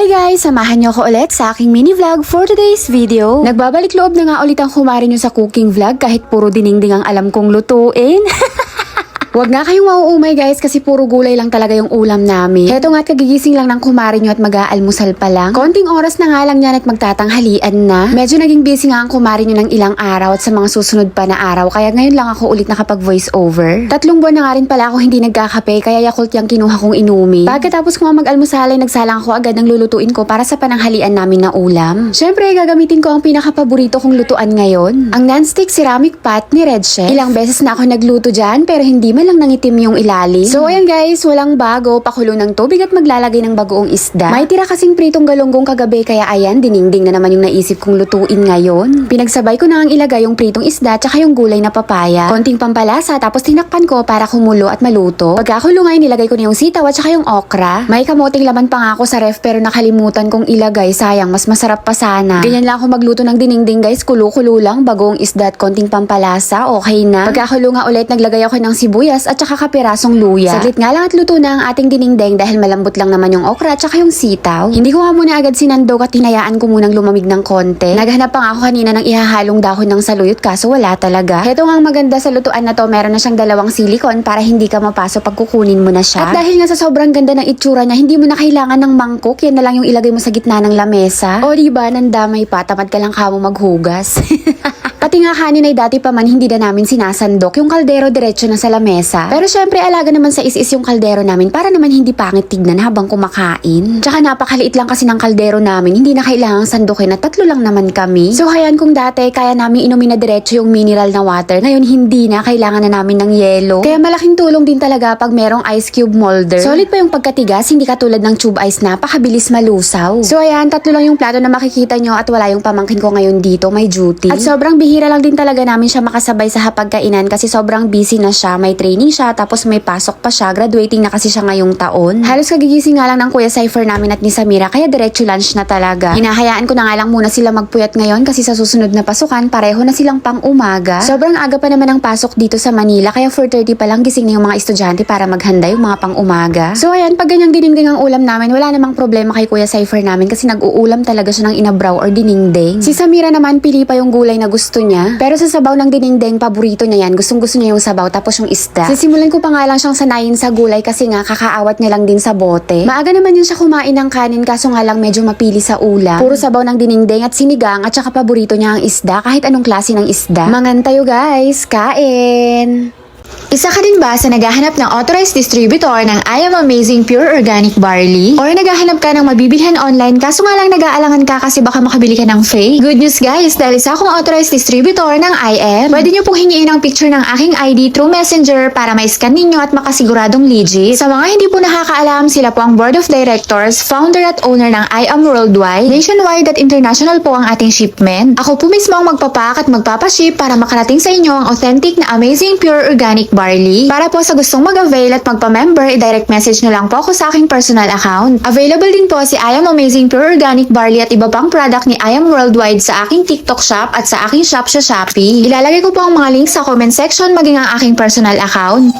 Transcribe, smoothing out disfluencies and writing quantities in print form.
Hi guys! Samahan niyo ako ulit sa aking mini vlog for today's video. Nagbabalik loob na nga ulit ang kumari niyo sa cooking vlog kahit puro dinengding ang alam kong lutuin. Huwag nga kayong mauumay guys kasi puro gulay lang talaga yung ulam namin. Heto nga't kagigising lang ng kumari nyo at mag-aalmusal pa lang. Konting oras na nga lang yan at magtatanghalian na. Medyo naging busy nga ang kumari nyo ng ilang araw at sa mga susunod pa na araw kaya ngayon lang ako ulit nakapag voice over. 3 buwan na nga rin pala ako hindi nagkakape kaya Yakult yung kinuha kong inumin. Pagkatapos ko nga mag-almusal ay nagsalang ako agad ng lulutuin ko para sa pananghalian namin na ulam. Syempre gagamitin ko ang pinaka-paborito kong lutuan ngayon. Ang non-stick ceramic pot ni Red Chef. Ilang beses na ako nagluto dyan pero hindi lang nangitim yung ilalim. So ayan guys, walang bago, pakulo ng tubig at maglalagay ng bagoong isda. May tira kasing pritong galunggong kagabi kaya ayan, diningding na naman yung naisip kong lutuin ngayon. Pinagsabay ko na ang ilagay yung pritong isda tsaka yung gulay na papaya. Konting pampalasa tapos tinakpan ko para kumulo at maluto. Pagkakulo nga nilagay ko na yung sitaw at tsaka yung okra. May kamoting laman pa nga ako sa ref pero nakalimutan kong ilagay. Sayang, mas masarap pa sana. Ganyan lang ako magluto ng diningding guys, kulo-kulo lang, bagoong isda at konting pampalasa, okay na. Pagkakulo nga ulit naglagay ako ng sibuyas at saka kapirasong luya. Saglit nga lang at luto na ang ating dinengdeng dahil malambot lang naman yung okra at saka yung sitaw. Hindi ko nga muna agad sinandok at hinayaan ko munang lumamig ng konti. Naghanap pa nga ako kanina ng ihahalong dahon ng saluyot kaso wala talaga. Heto nga ang maganda sa lutuan na to, meron na siyang 2 silikon para hindi ka mapaso pag kukunin mo na siya. At dahil nga sa sobrang ganda ng itsura niya, hindi mo na kailangan ng mangkok. Yan na lang yung ilagay mo sa gitna ng lamesa. O diba, nandamay pa, tamad ka lang kamo maghugas. Pati nga kanin ay dati pa man hindi na namin sinasandok yung kaldero diretso na sa lamesa. Pero syempre alaga naman sa is yung kaldero namin para naman hindi pangit tignan habang kumakain. Tsaka napakaliit lang kasi ng kaldero namin, hindi na kailangang sandukin at 3 lang naman kami. So hayan kung dati kaya namin inumin na diretso yung mineral na water, ngayon hindi na, kailangan na namin ng yelo. Kaya malaking tulong din talaga pag merong ice cube molder. Solid pa yung pagkatigas, hindi katulad ng tube ice na pakabilis malusaw. So ayan, 3 lang yung plato na makikita nyo at wala yung pamangkin ko ngayon dito, may duty. At sobrang bihira lang din talaga namin siya makasabay sa hapagkainan kasi sobrang busy na siya, may training siya tapos may pasok pa siya, graduating na kasi siya ngayong taon. Halos kagigising nga lang ng Kuya Cypher namin at ni Samira kaya diretso lunch na talaga. Hinahayaan ko na nga lang muna sila magpuyat ngayon kasi sa susunod na pasukan pareho na silang pang umaga. Sobrang aga pa naman ang pasok dito sa Manila kaya 4:30 pa lang gising na yung mga estudyante para maghanda yung mga pang umaga. So ayan, pag ganyang diningding ang ulam namin, wala namang problema kay Kuya Cypher namin kasi nag-uulam talaga siya ng inabraw or diningding. Si Samira naman pili pa yung gulay na gusto niya. Pero sa sabaw ng dinengdeng, paborito niya yan. Gustong-gusto niya yung sabaw tapos yung isda. Sisimulan ko pa nga lang siyang sanayin sa gulay kasi nga kakaawat niya lang din sa bote. Maaga naman yun siya kumain ng kanin kaso nga lang medyo mapili sa ulam. Puro sabaw ng dinengdeng at sinigang at saka paborito niya ang isda kahit anong klase ng isda. Mangantayo guys, kain! Isa ka din ba sa naghahanap ng authorized distributor ng I Am Amazing Pure Organic Barley? Or naghahanap ka ng mabibilhan online kaso nga lang nag-aalangan ka kasi baka makabili ka ng fake? Good news guys, dahil isa akong authorized distributor ng I Am, pwede nyo pong hingiin ang picture ng aking ID through Messenger para ma-scan ninyo at makasiguradong legit. Sa mga hindi po nakakaalam, sila po ang Board of Directors, founder at owner ng I Am Worldwide, nationwide at international po ang ating shipment. Ako po mismo ang magpapack at magpapaship para makarating sa inyo ang authentic na Amazing Pure Organic Barley. Para po sa gustong mag-avail at magpa-member, i-direct message nyo lang po ako sa aking personal account. Available din po si I Am Amazing Pure Organic Barley at iba pang product ni I Am Worldwide sa aking TikTok shop at sa aking shop sa Shopee. Ilalagay ko po ang mga links sa comment section maging ang aking personal account.